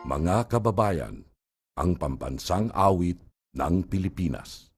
Mga kababayan, ang pambansang awit ng Pilipinas.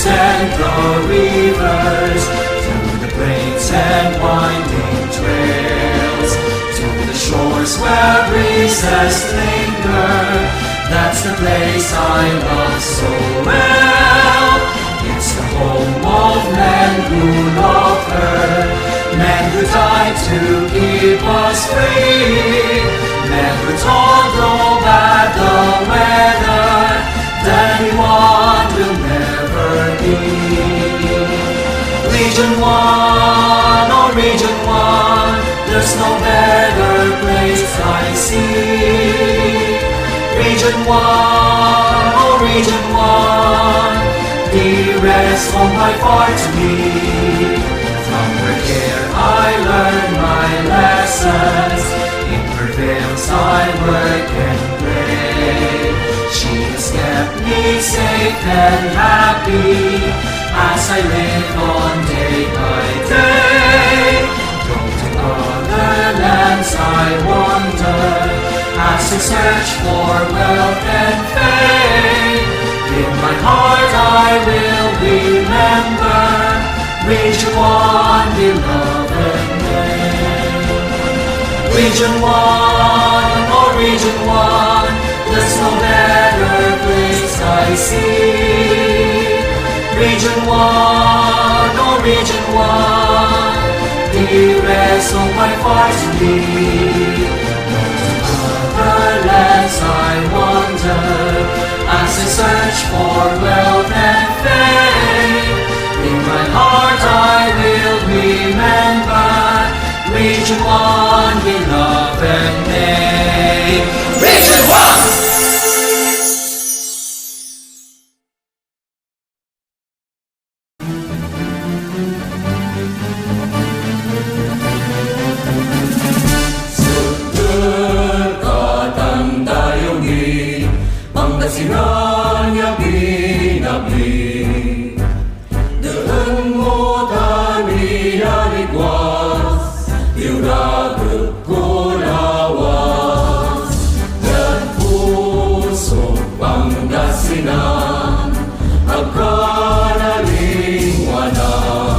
And the rivers, through the plains and winding trails, to the shores where breezes linger. That's the place I love so well. It's the home of men who love her, men who died to keep us free, men who told no bad the weather, that anyone will never be. Region 1, oh Region 1, there's no better place I see. Region 1, oh Region 1, dearest home by far to me. From her care I learn my lessons, in her veils I work and play. She has kept me safe and happy as I live on day by day. Going to other lands I wander as I search for wealth and fame. In my heart I will remember Region 1, beloved name. Region 1, oh Region 1, there's no better place I see. Region 1, oh Region 1, dearest of my heart to me. To other lands I wander as I search for wealth and fame. In my heart I will remember Region 1, beloved name. Region 1! Pangasinan niya binabli, daan mo tani aligwas, diuragod ko lawas, dan puso Pangasinan, agkanalingwanan.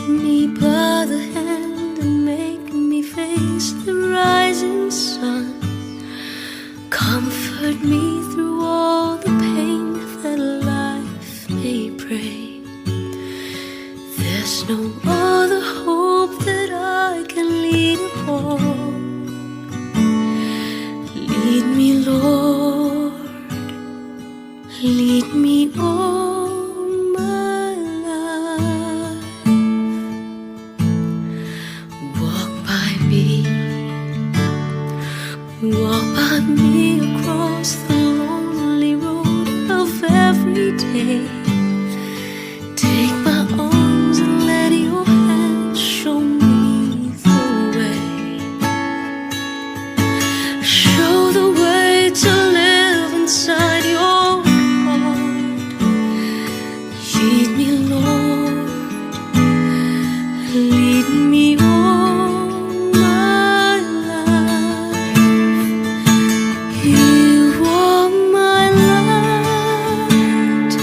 me by the hand and make me face the rising sun. Comfort me through all the pain that life may bring. There's no other hope that I can lean upon. Lead me, Lord, lead me all my life. Walk by me across the lonely road of every day. Take my arms and let your hand show me the way. Show the way to live inside your heart. Lead me, Lord, lead me all my life. You are my light.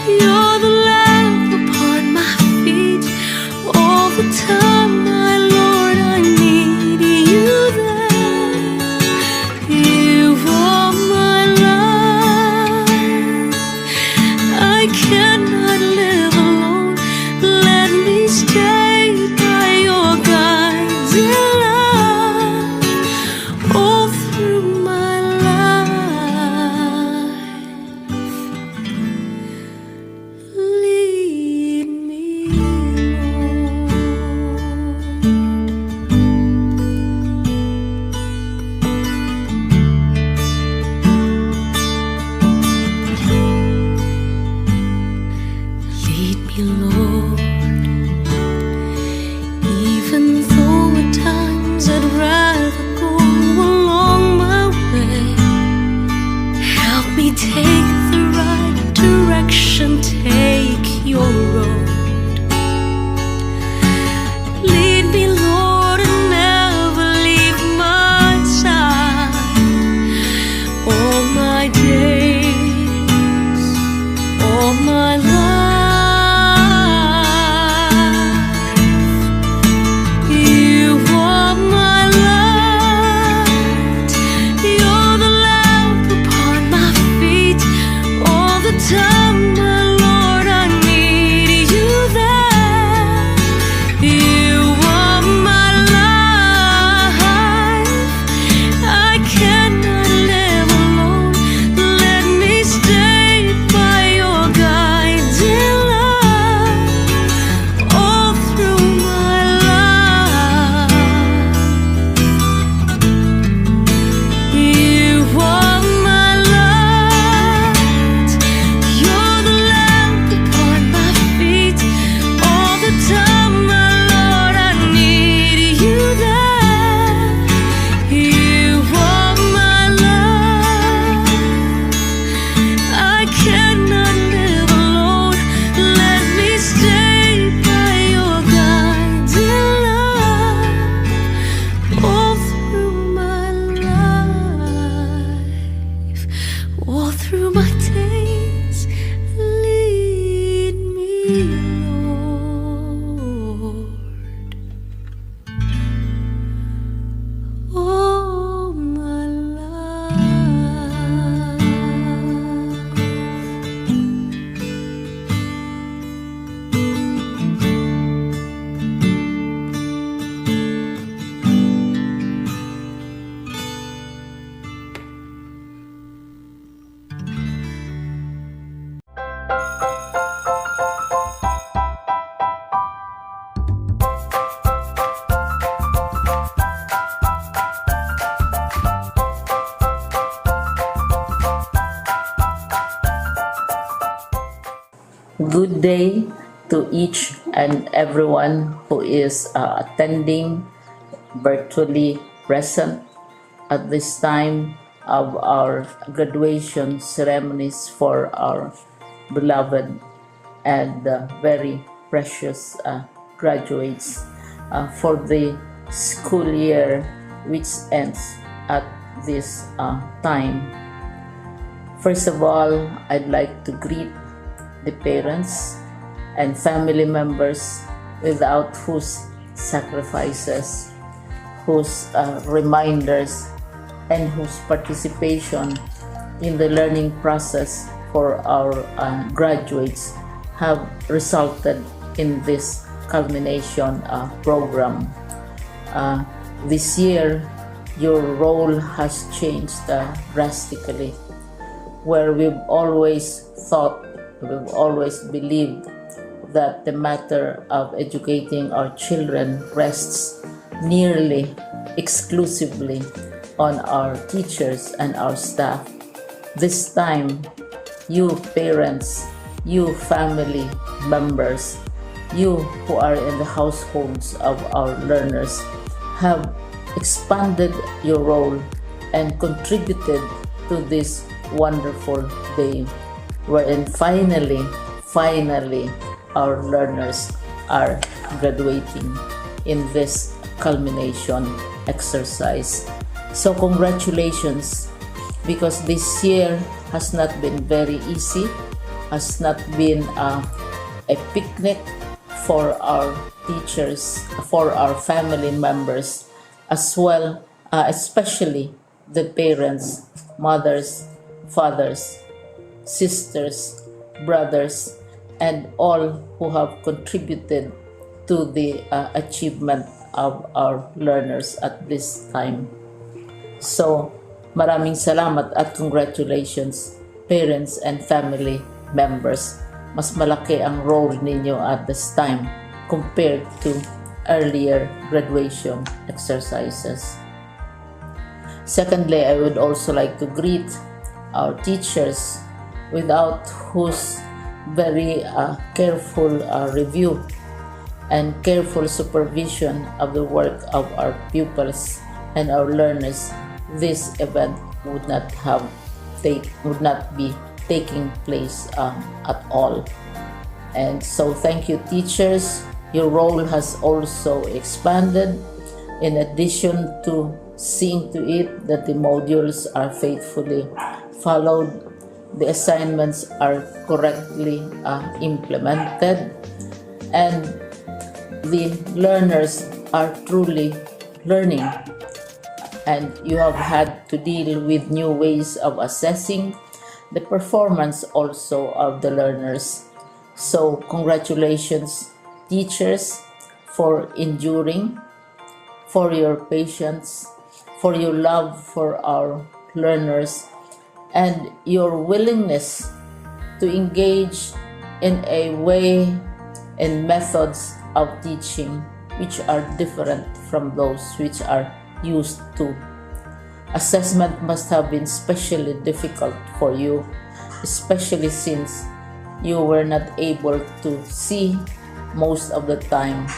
You're the lamp upon my feet. All the time, my Lord, I need you there. You are my life. I cannot live alone. Let me stay by your guiding love all through my life. Lead me, Lord. Even though at times I'd rather go along my way, help me take the right direction, take your road. Lead me, Lord, and never leave my side. All my days, all my life. You are my light. You're the lamp upon my feet. All the time, my Lord, I need you there. You are my life. I cannot live alone. Let me stay by your guiding love all through my life. You are my light. You're the lamp upon my feet. All the time, my Lord, I need you there. You are my life. I cannot live alone. Let me stay by your guiding love all through my life, all through my days. Lead me, Lord, all my life. Good day to each and everyone who is attending virtually present at this time of our graduation ceremonies for our beloved and very precious graduates for the school year which ends at this time. First of all, I'd like to greet the parents and family members without whose sacrifices, whose reminders, and whose participation in the learning process for our graduates have resulted in this culmination program. This year, your role has changed drastically, where we've always believed that the matter of educating our children rests nearly exclusively on our teachers and our staff. This time, you parents, you family members, you who are in the households of our learners have expanded your role and contributed to this wonderful day, wherein finally our learners are graduating in this culmination exercise. So congratulations, because this year has not been very easy, has not been a picnic for our teachers, for our family members, as well, especially the parents, mothers, fathers, sisters, brothers, and all who have contributed to the achievement of our learners at this time. So, maraming salamat at congratulations, parents and family members. Mas malaki ang role ninyo at this time compared to earlier graduation exercises. Secondly, I would also like to greet our teachers, without whose very careful review and careful supervision of the work of our pupils and our learners, this event would not be taking place at all. And so thank you, teachers. Your role has also expanded, in addition to seeing to it that the modules are faithfully followed, the assignments are correctly implemented, and the learners are truly learning. And you have had to deal with new ways of assessing the performance also of the learners. So congratulations, teachers, for enduring, for your patience, for your love for our learners, and your willingness to engage in a way and methods of teaching which are different from those which are used to. Assessment must have been especially difficult for you, especially since you were not able to see most of the time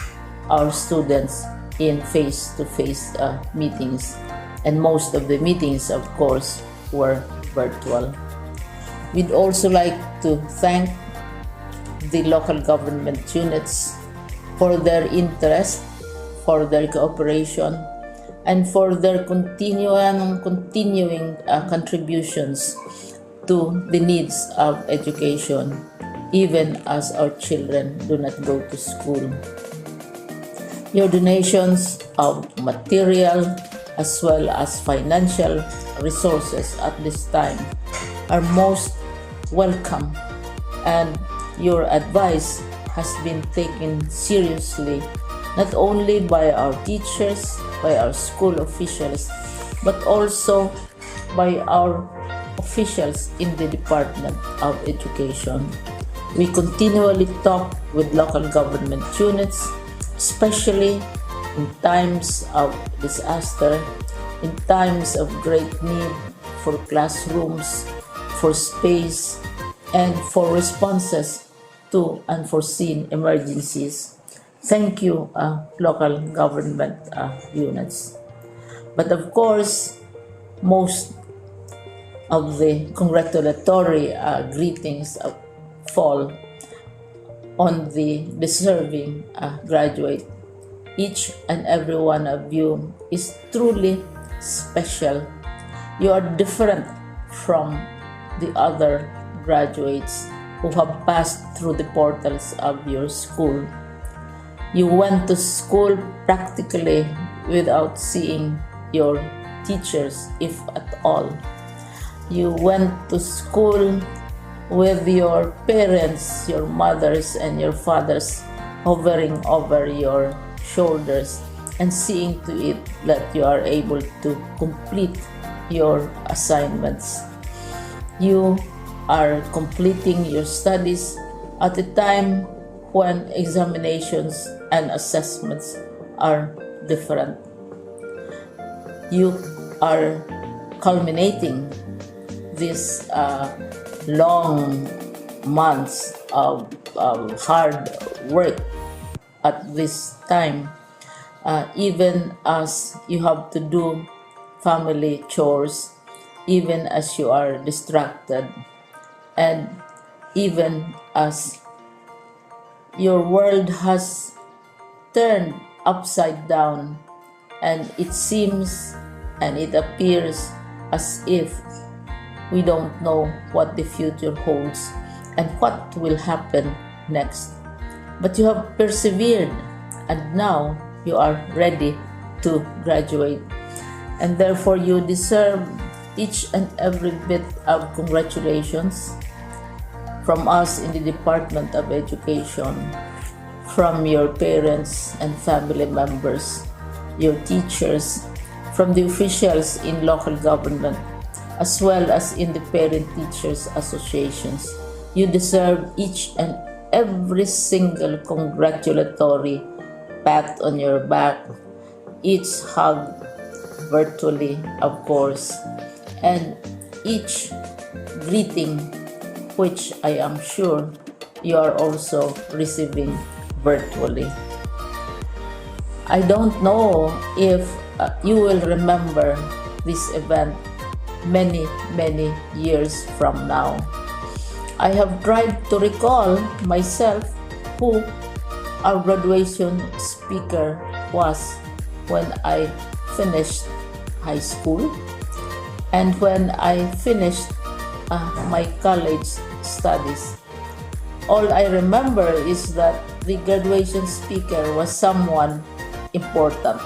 our students in face-to-face meetings, and most of the meetings, of course, were virtual. We'd also like to thank the local government units for their interest, for their cooperation, and for their continuing contributions to the needs of education, even as our children do not go to school. Your donations of material as well as financial resources at this time are most welcome, and your advice has been taken seriously not only by our teachers, by our school officials, but also by our officials in the Department of Education. We continually talk with local government units, especially in times of disaster, in times of great need for classrooms, for space, and for responses to unforeseen emergencies. Thank you, local government units. But of course, most of the congratulatory greetings fall on the deserving graduate. Each and every one of you is truly special. You are different from the other graduates who have passed through the portals of your school. You went to school practically without seeing your teachers, if at all. You went to school with your parents, your mothers and your fathers hovering over your shoulders and seeing to it that you are able to complete your assignments. You are completing your studies at a time when examinations and assessments are different. You are culminating these long months of hard work at this time, even as you have to do family chores, even as you are distracted, and even as your world has turned upside down, and it seems and it appears as if we don't know what the future holds and what will happen next. But you have persevered, and now you are ready to graduate, and therefore you deserve each and every bit of congratulations from us in the Department of Education, from your parents and family members, your teachers, from the officials in local government, as well as in the parent teachers associations. You deserve each and every single congratulatory pat on your back, each hug virtually, of course, and each greeting, which I am sure you are also receiving virtually. I don't know if you will remember this event many years from now. I have tried to recall myself who our graduation speaker was when I finished high school and when I finished my college studies. All I remember is that the graduation speaker was someone important,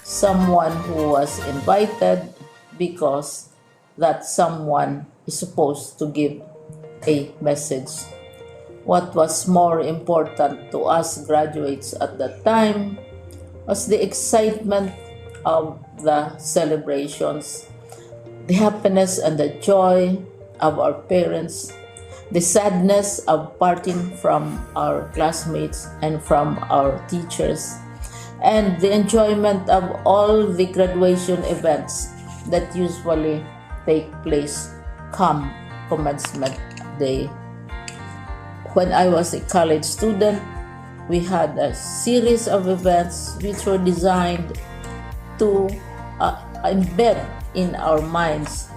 someone who was invited because that someone is supposed to give a message. What was more important to us graduates at that time was the excitement of the celebrations, the happiness and the joy of our parents, the sadness of parting from our classmates and from our teachers, and the enjoyment of all the graduation events that usually take place come commencement day. When I was a college student, we had a series of events which were designed to embed in our minds,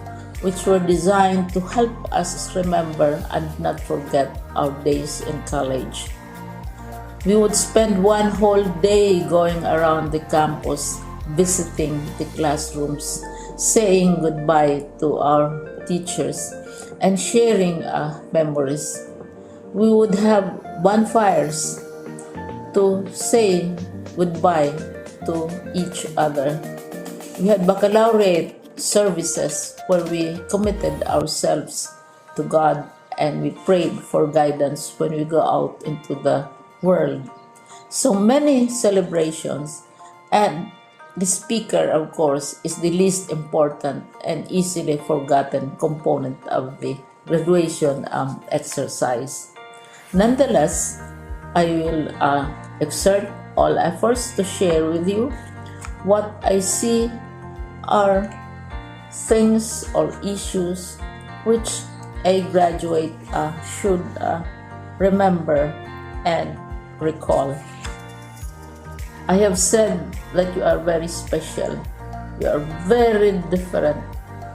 which were designed to help us remember and not forget our days in college. We would spend one whole day going around the campus, visiting the classrooms, saying goodbye to our teachers, and sharing memories. We would have bonfires to say goodbye to each other. We had baccalaureate services where we committed ourselves to God and we prayed for guidance when we go out into the world. So many celebrations, and the speaker, of course, is the least important and easily forgotten component of the graduation exercise. Nonetheless, I will exert all efforts to share with you what I see are things or issues which a graduate should remember and recall. I have said that you are very special. You are very different.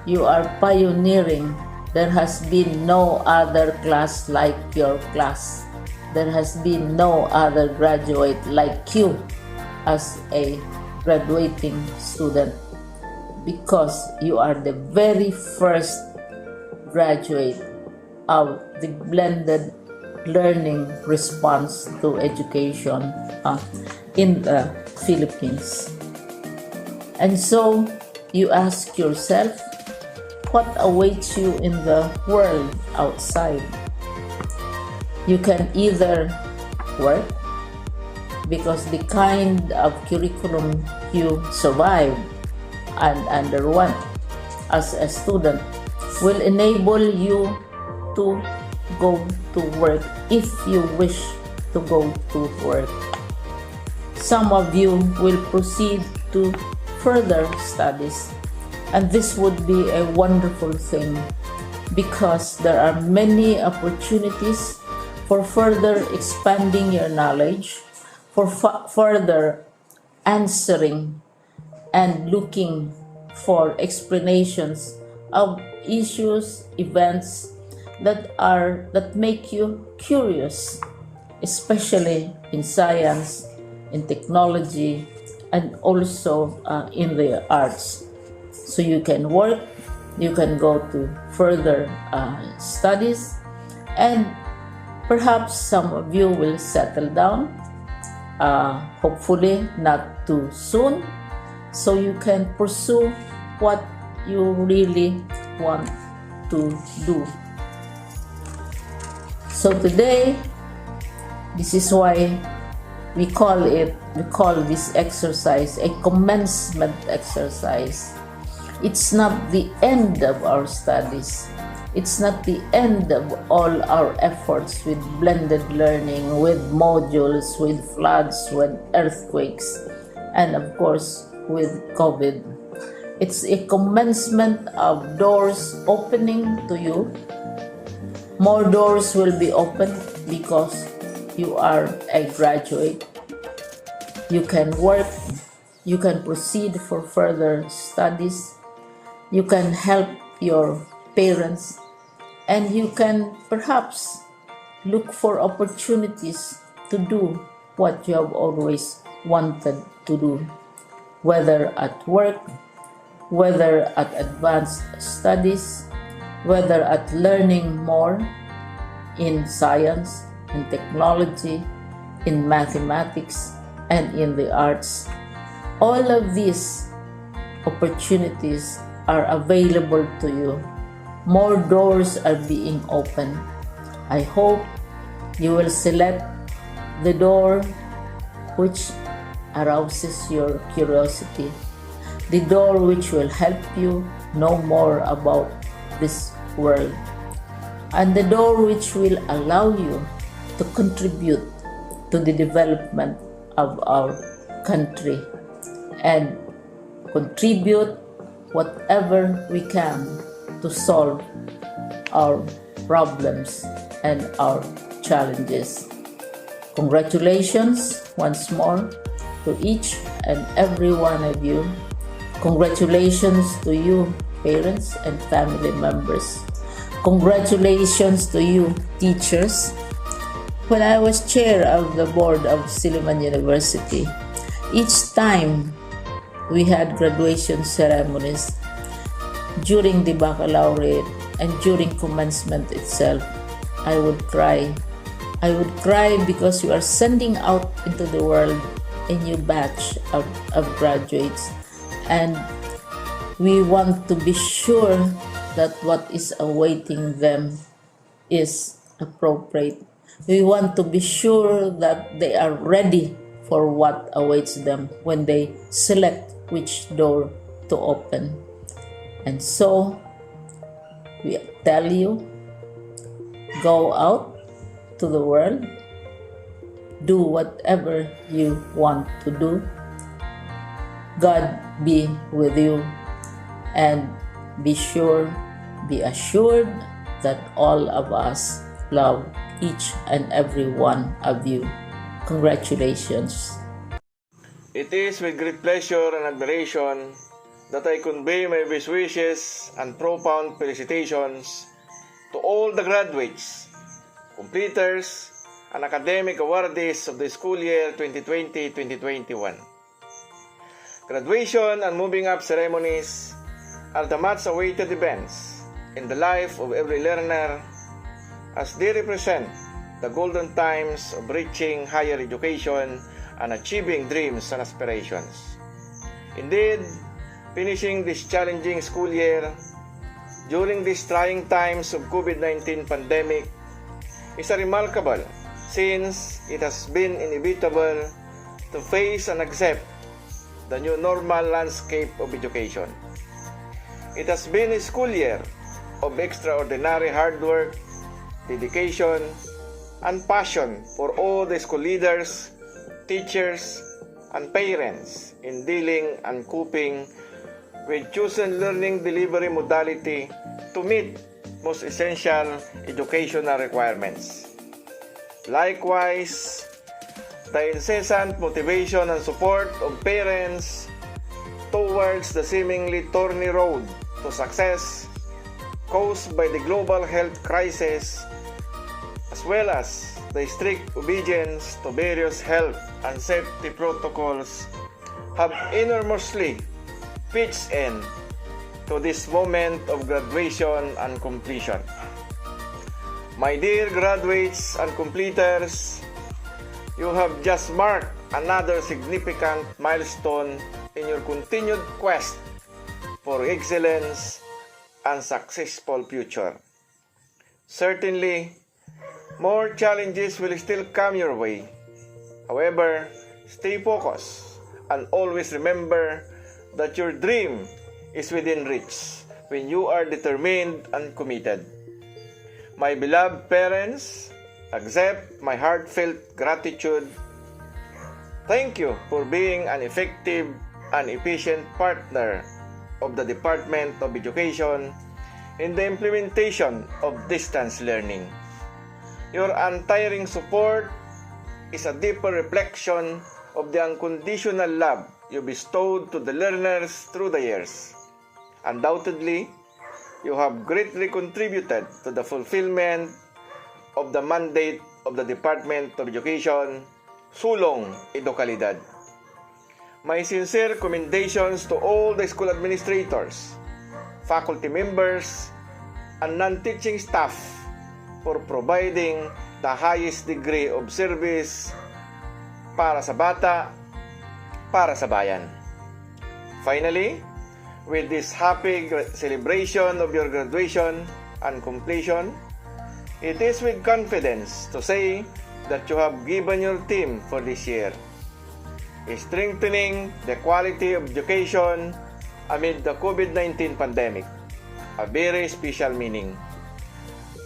You are pioneering. There has been no other class like your class. There has been no other graduate like you as a graduating student, because you are the very first graduate of the blended learning response to education in the Philippines. And so you ask yourself, what awaits you in the world outside? You can either work, because the kind of curriculum you survive and underwent as a student will enable you to go to work if you wish to go to work. Some of you will proceed to further studies, and this would be a wonderful thing because there are many opportunities for further expanding your knowledge, for further answering and looking for explanations of issues, events that make you curious, especially in science, in technology, and also in the arts. So you can work, you can go to further studies, and perhaps some of you will settle down, hopefully not too soon, so you can pursue what you really want to do. So today, this is why we call this exercise a commencement exercise. It's not the end of our studies. It's not the end of all our efforts with blended learning, with modules, with floods, with earthquakes, and of course with COVID. It's a commencement of doors opening to you. More doors will be opened because you are a graduate. You can work, you can proceed for further studies, you can help your parents, and you can perhaps look for opportunities to do what you have always wanted to do, whether at work, whether at advanced studies, whether at learning more in science, in technology, in mathematics, and in the arts. All of these opportunities are available to you. More doors are being opened. I hope you will select the door which arouses your curiosity, the door which will help you know more about this world, and the door which will allow you to contribute to the development of our country and contribute whatever we can to solve our problems and our challenges. Congratulations once more to each and every one of you. Congratulations to you, parents and family members. Congratulations to you, teachers. When I was chair of the board of Silliman University, each time we had graduation ceremonies, during the baccalaureate and during commencement itself, I would cry. I would cry because we are sending out into the world a new batch of graduates, and we want to be sure that what is awaiting them is appropriate. We want to be sure that they are ready for what awaits them when they select which door to open. And so, we tell you, go out to the world, do whatever you want to do. God be with you, and be assured that all of us love each and every one of you. Congratulations. It is with great pleasure and admiration that I convey my best wishes and profound felicitations to all the graduates, completers, and academic awardees of the school year 2020-2021. Graduation and moving up ceremonies are the much-awaited events in the life of every learner, as they represent the golden times of reaching higher education and achieving dreams and aspirations. Indeed, finishing this challenging school year during these trying times of COVID-19 pandemic is a remarkable since it has been inevitable to face and accept the new normal landscape of education. It has been a school year of extraordinary hard work, dedication, and passion for all the school leaders, teachers, and parents in dealing and coping with chosen learning delivery modality to meet most essential educational requirements. Likewise, the incessant motivation and support of parents towards the seemingly thorny road to success caused by the global health crisis, as well as the strict obedience to various health and safety protocols, have enormously pitched in to this moment of graduation and completion. My dear graduates and completers, you have just marked another significant milestone in your continued quest for excellence and successful future. Certainly, more challenges will still come your way. However, stay focused and always remember that your dream is within reach when you are determined and committed. My beloved parents, accept my heartfelt gratitude. Thank you for being an effective and efficient partner of the Department of Education in the implementation of distance learning. Your untiring support is a deeper reflection of the unconditional love you bestowed to the learners through the years. Undoubtedly, you have greatly contributed to the fulfillment of the mandate of the Department of Education, Sulong Edukalidad. My sincere commendations to all the school administrators, faculty members, and non-teaching staff for providing the highest degree of service para sa bata, para sa bayan. Finally, with this happy celebration of your graduation and completion, it is with confidence to say that you have given your theme for this year, strengthening the quality of education amid the COVID-19 pandemic, a very special meaning.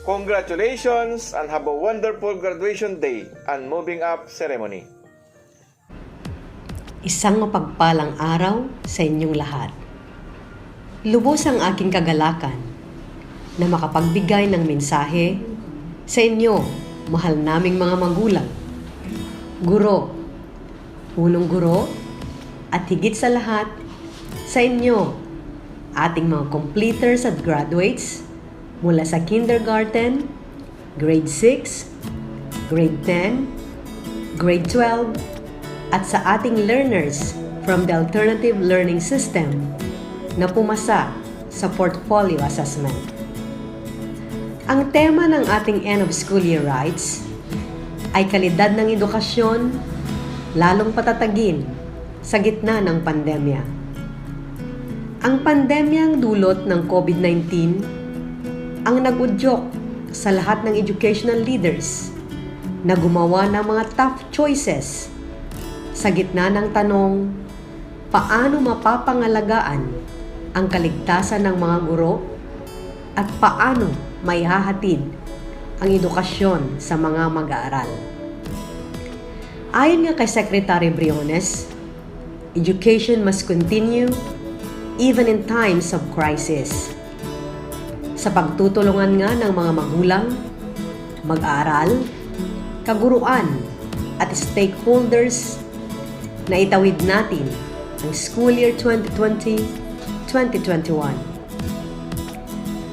Congratulations and have a wonderful graduation day and moving up ceremony. Isang mapagpalang araw sa inyong lahat. Lubos ang aking kagalakan na makapagbigay ng mensahe sa inyo, mahal naming mga magulang, guro, punong guro, at higit sa lahat, sa inyo, ating mga completers at graduates mula sa kindergarten, grade 6, grade 10, grade 12, at sa ating learners from the alternative learning system na pumasa sa portfolio assessment. Ang tema ng ating end of school year rites ay kalidad ng edukasyon lalong patatagin sa gitna ng pandemya. Ang pandemyang dulot ng COVID-19 ang nag-udyok sa lahat ng educational leaders na gumawa ng mga tough choices sa gitna ng tanong, paano mapapangalagaan ang kaligtasan ng mga guro at paano maihahatid ang edukasyon sa mga mag-aaral. Ayon nga kay Secretary Briones, education must continue even in times of crisis. Sa pagtutulungan nga ng mga magulang, mag-aaral, kaguruan at stakeholders na itawid natin ang school year 2020-2021.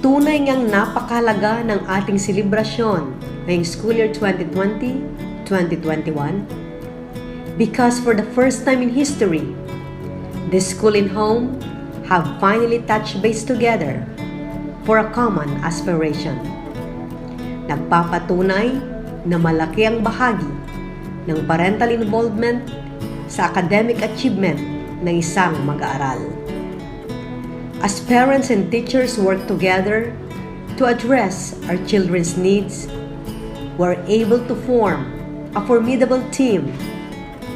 Tunay ngang napakahalaga ng ating selebrasyon ngayong school year 2020-2021 because for the first time in history, the school and home have finally touched base together for a common aspiration. Nagpapatunay na malaki ang bahagi ng parental involvement sa academic achievement ng isang mag-aaral. As parents and teachers work together to address our children's needs, we're able to form a formidable team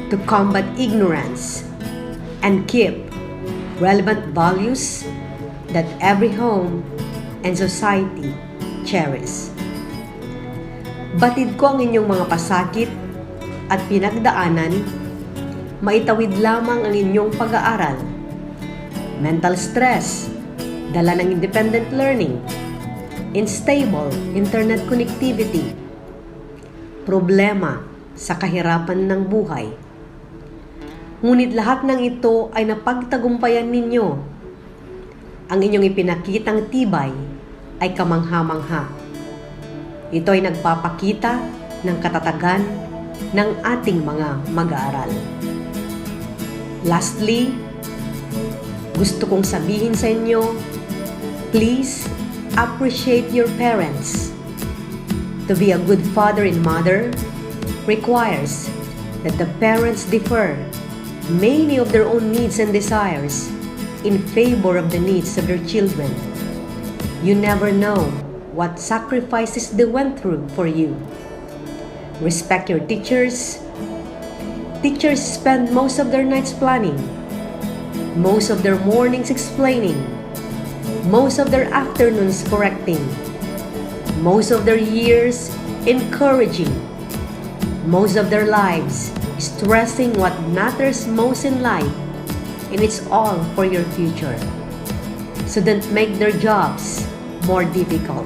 to combat ignorance and keep relevant values that every home and society cherish. Batid ko ang inyong mga pasakit at pinagdaanan, maitawid lamang ang inyong pag-aaral. Mental stress, dala ng independent learning, unstable internet connectivity, problema sa kahirapan ng buhay. Ngunit lahat ng ito ay napagtagumpayan ninyo. Ang inyong ipinakitang tibay ay kamangha-mangha. Ito ay nagpapakita ng katatagan ng ating mga mag-aaral. Lastly, gusto kong sabihin sa inyo, please appreciate your parents. To be a good father and mother requires that the parents defer many of their own needs and desires in favor of the needs of their children. You never know what sacrifices they went through for you. Respect your teachers. Teachers spend most of their nights planning, most of their mornings explaining, most of their afternoons correcting, most of their years encouraging, most of their lives stressing what matters most in life, and it's all for your future. So don't make their jobs more difficult.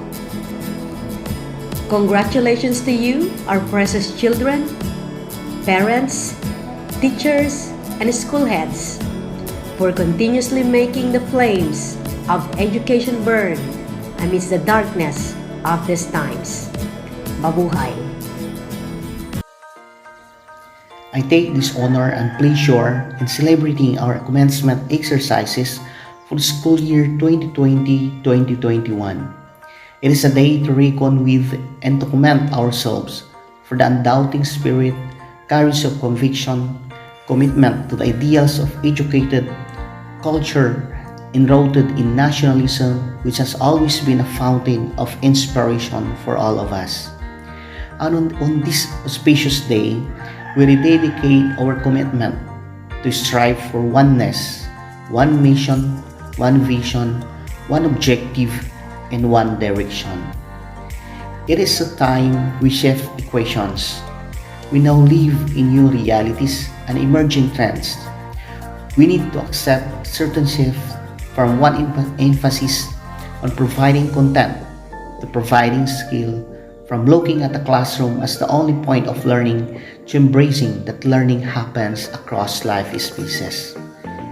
Congratulations to you, our precious children, parents, teachers, and school heads, for continuously making the flames of education burn amidst the darkness of these times. Mabuhay! I take this honor and pleasure in celebrating our commencement exercises for the school year 2020-2021. It is a day to reckon with and to commend ourselves for the undoubting spirit, courage of conviction, commitment to the ideals of educated culture enrooted in nationalism, which has always been a fountain of inspiration for all of us. And on this auspicious day, we rededicate our commitment to strive for oneness, one mission, one vision, one objective, and one direction. It is a time we shift equations. We now live in new realities and emerging trends. We need to accept certain shift from one emphasis on providing content to providing skill, from looking at the classroom as the only point of learning to embracing that learning happens across life spaces.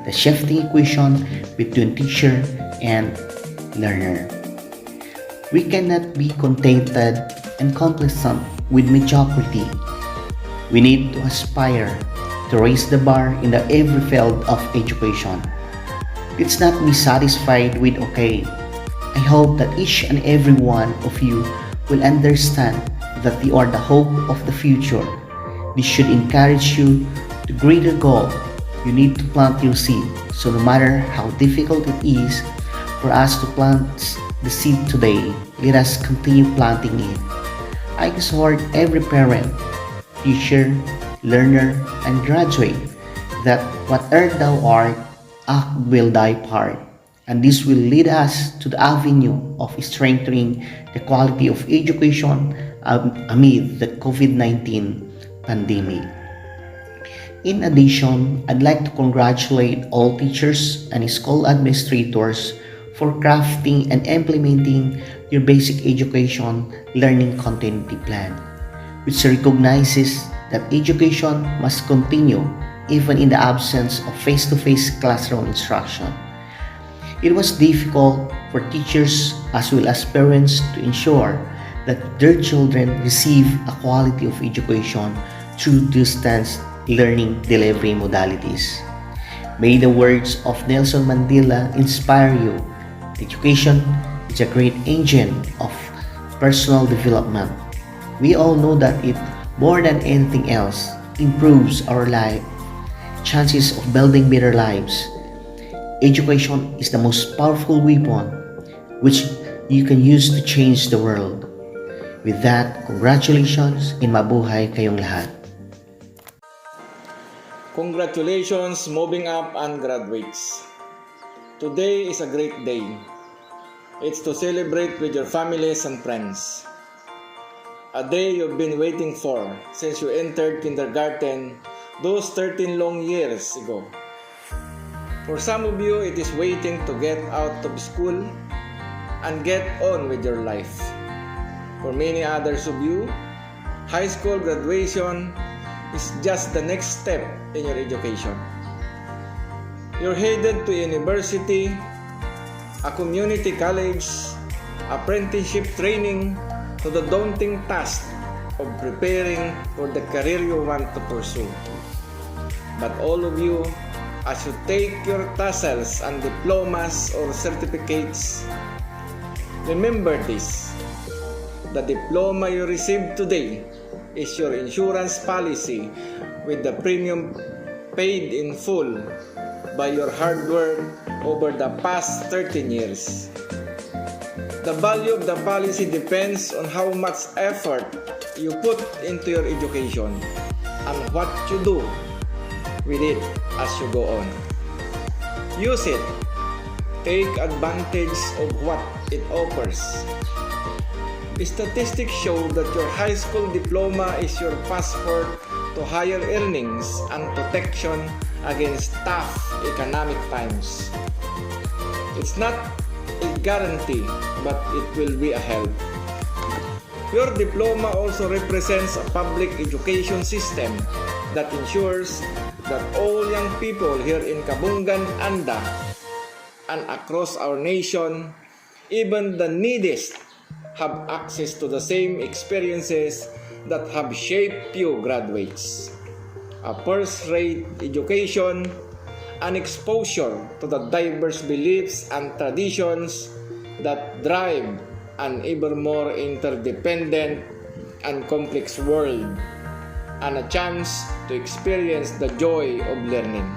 The shifting equation between teacher and learner. We cannot be contented and complacent with mediocrity. We need to aspire to raise the bar in every field of education. Let's not be satisfied with okay. I hope that each and every one of you will understand that you are the hope of the future. This should encourage you to greater goal. You need to plant your seed. So no matter how difficult it is for us to plant the seed today, let us continue planting it. I exhort every parent, teacher, learner, and graduate that whatever thou art, act will thy part. And this will lead us to the avenue of strengthening the quality of education amid the COVID-19 pandemic. In addition, I'd like to congratulate all teachers and school administrators for crafting and implementing your basic education learning continuity plan, which recognizes that education must continue even in the absence of face-to-face classroom instruction. It was difficult for teachers as well as parents to ensure that their children receive a quality of education through distance learning delivery modalities. May the words of Nelson Mandela inspire you. Education is a great engine of personal development. We all know that it, more than anything else, improves our life, chances of building better lives. Education is the most powerful weapon which you can use to change the world. With that, congratulations and mabuhay kayong lahat. Congratulations, moving up and graduates. Today is a great day. It's to celebrate with your families and friends. A day you've been waiting for since you entered kindergarten those 13 long years ago. For some of you, it is waiting to get out of school and get on with your life. For many others of you, high school graduation is just the next step in your education. You're headed to university, a community college, apprenticeship training, to the daunting task of preparing for the career you want to pursue. But all of you, as you take your tassels and diplomas or certificates, remember this: the diploma you receive today is your insurance policy with the premium paid in full by your hard work over the past 13 years. The value of the policy depends on how much effort you put into your education and what you do with it as you go on. Use it. Take advantage of what it offers. Statistics show that your high school diploma is your passport to higher earnings and protection against tough economic times. It's not a guarantee, but it will be a help. Your diploma also represents a public education system that ensures that all young people here in Cabungan, Anda, and across our nation, even the neediest, have access to the same experiences that have shaped you graduates. A first-rate education, an exposure to the diverse beliefs and traditions that drive an ever more interdependent and complex world, and a chance to experience the joy of learning.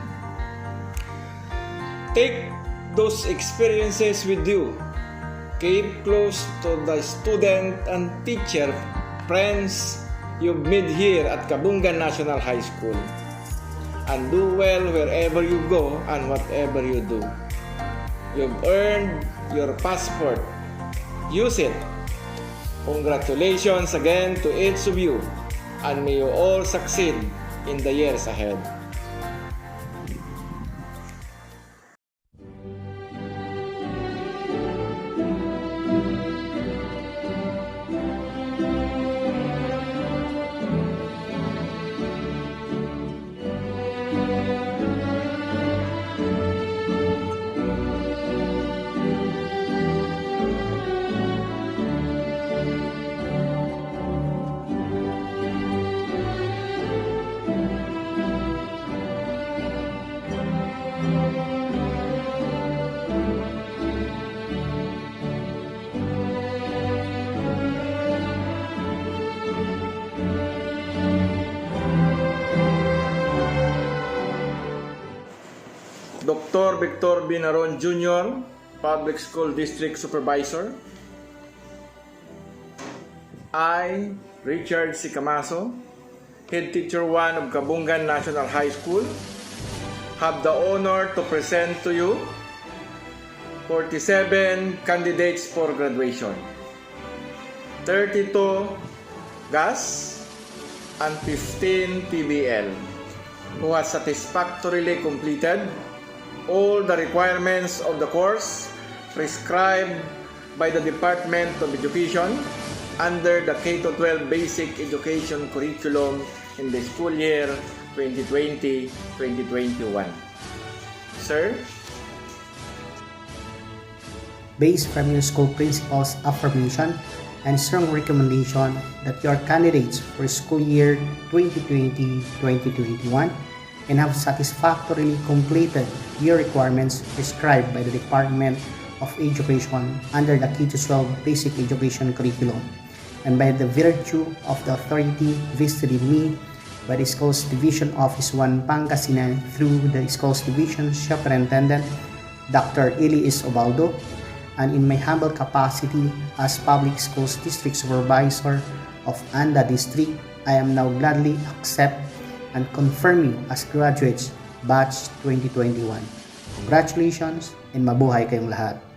Take those experiences with you. Keep close to the student and teacher friends you've made here at Cabungan National High School, and do well wherever you go and whatever you do. You've earned your passport. Use it. Congratulations again to each of you, and may you all succeed in the years ahead. Dr. Victor Binaron Jr., Public School District Supervisor. I, Richard Sicamaso, Head Teacher 1 of Cabungan National High School, have the honor to present to you 47 candidates for graduation, 32 GAS, and 15 PBL, who has satisfactorily completed all the requirements of the course prescribed by the Department of Education under the K-12 Basic Education Curriculum in the school year 2020-2021. Sir? Based from your school principal's affirmation and strong recommendation that you are candidates for school year 2020-2021 and have satisfactorily completed your requirements prescribed by the Department of Education under the K-12 Basic Education Curriculum, and by the virtue of the authority vested in me by the Schools Division Office 1 Pangasinan through the Schools Division Superintendent Dr. Elias Obaldo, and in my humble capacity as Public Schools District Supervisor of Anda District, I am now gladly accept and confirm you as graduates batch 2021. Congratulations and mabuhay kayong lahat.